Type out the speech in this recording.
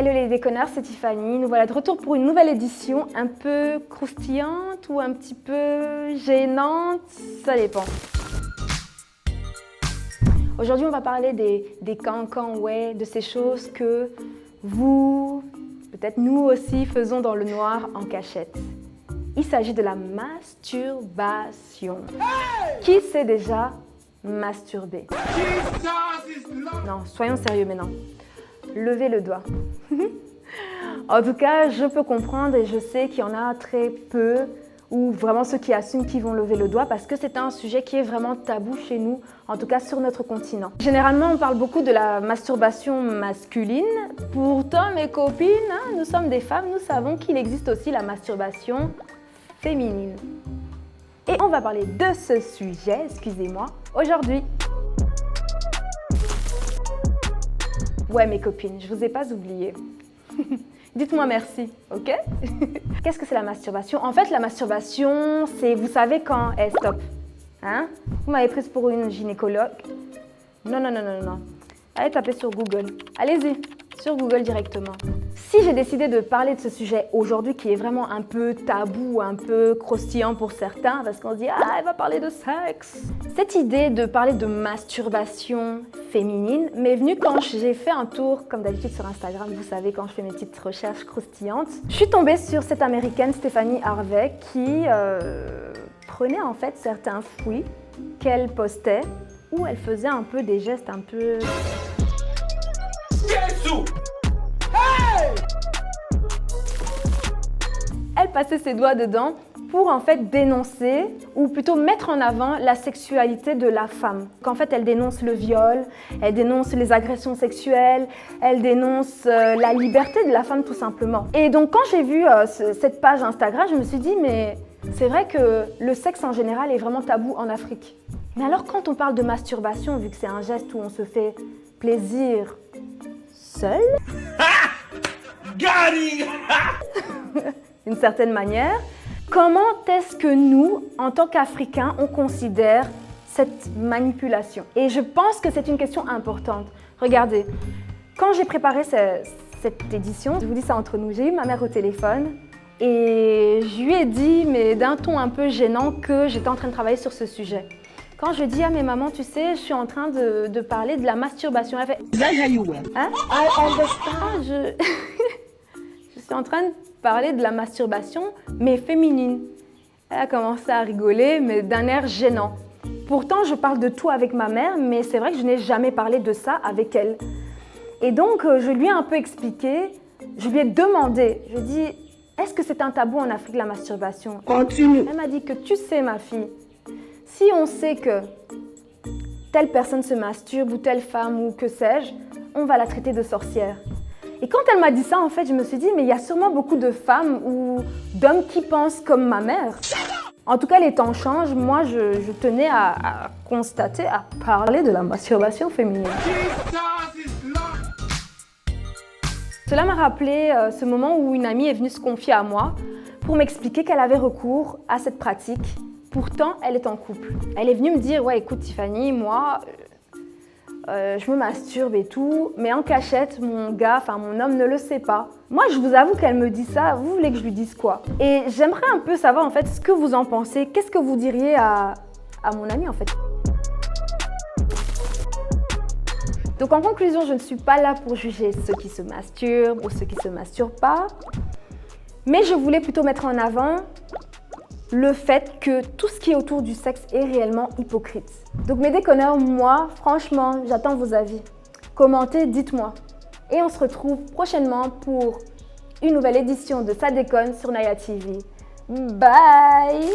Hello les déconneurs, c'est Tiffany. Nous voilà de retour pour une nouvelle édition un peu croustillante ou un petit peu gênante, ça dépend. Aujourd'hui, on va parler des cancans, ouais, de ces choses que vous, peut-être nous aussi, faisons dans le noir en cachette. Il s'agit de la masturbation. Qui sait déjà masturber? Non, soyons sérieux maintenant. Levez le doigt. En tout cas, je peux comprendre et je sais qu'il y en a très peu ou vraiment ceux qui assument qui vont lever le doigt parce que c'est un sujet qui est vraiment tabou chez nous, en tout cas sur notre continent. Généralement, on parle beaucoup de la masturbation masculine. Pourtant, mes copines, nous sommes des femmes, nous savons qu'il existe aussi la masturbation féminine. Et on va parler de ce sujet, excusez-moi, aujourd'hui. Ouais, mes copines, je vous ai pas oublié. Dites-moi merci, ok? Qu'est-ce que c'est la masturbation? En fait, la masturbation, c'est, vous savez quand est stop. Hein? Vous m'avez prise pour une gynécologue? Non. Allez taper sur Google. Allez-y, sur Google directement. Si j'ai décidé de parler de ce sujet aujourd'hui, qui est vraiment un peu tabou, un peu croustillant pour certains, parce qu'on se dit « Ah, elle va parler de sexe !» Cette idée de parler de masturbation féminine m'est venue quand j'ai fait un tour, comme d'habitude sur Instagram, vous savez, quand je fais mes petites recherches croustillantes. Je suis tombée sur cette américaine Stephanie Harvey qui prenait en fait certains fruits qu'elle postait où elle faisait un peu des gestes un peu... Elle passait ses doigts dedans pour en fait dénoncer ou plutôt mettre en avant la sexualité de la femme. Qu'en fait elle dénonce le viol, elle dénonce les agressions sexuelles, elle dénonce la liberté de la femme tout simplement. Et donc quand j'ai vu cette page Instagram, je me suis dit mais c'est vrai que le sexe en général est vraiment tabou en Afrique. Mais alors quand on parle de masturbation, vu que c'est un geste où on se fait plaisir seul, d'une certaine manière, comment est-ce que nous, en tant qu'Africains, on considère cette manipulation? Et je pense que c'est une question importante. Regardez, quand j'ai préparé cette édition, je vous dis ça entre nous, j'ai eu ma mère au téléphone et je lui ai dit, mais d'un ton un peu gênant, que j'étais en train de travailler sur ce sujet. Quand je dis à mes mamans, tu sais, je suis en train de parler de la masturbation, elle fait... Hein? Je suis en train de parler de la masturbation, mais féminine. Elle a commencé à rigoler, mais d'un air gênant. Pourtant, je parle de tout avec ma mère, mais c'est vrai que je n'ai jamais parlé de ça avec elle. Et donc, je lui ai un peu expliqué, je lui ai demandé, je lui ai dit, est-ce que c'est un tabou en Afrique, la masturbation? Continue. Elle m'a dit que tu sais, ma fille, si on sait que telle personne se masturbe ou telle femme ou que sais-je, on va la traiter de sorcière. Et quand elle m'a dit ça, en fait, je me suis dit, mais il y a sûrement beaucoup de femmes ou d'hommes qui pensent comme ma mère. En tout cas, les temps changent. Moi, je tenais à constater, à parler de la masturbation féminine. Cela m'a rappelé ce moment où une amie est venue se confier à moi pour m'expliquer qu'elle avait recours à cette pratique. Pourtant, elle est en couple. Elle est venue me dire, ouais, écoute Tiffany, moi... je me masturbe et tout, mais en cachette, mon gars, enfin mon homme ne le sait pas. Moi, je vous avoue qu'elle me dit ça, vous voulez que je lui dise quoi? Et j'aimerais un peu savoir en fait ce que vous en pensez. Qu'est-ce que vous diriez à mon ami en fait? Donc en conclusion, je ne suis pas là pour juger ceux qui se masturbent ou ceux qui ne se masturbent pas, mais je voulais plutôt mettre en avant le fait que tout ce qui est autour du sexe est réellement hypocrite. Donc mes déconneurs, moi, franchement, j'attends vos avis. Commentez, dites-moi. Et on se retrouve prochainement pour une nouvelle édition de Ça déconne sur Naya TV. Bye!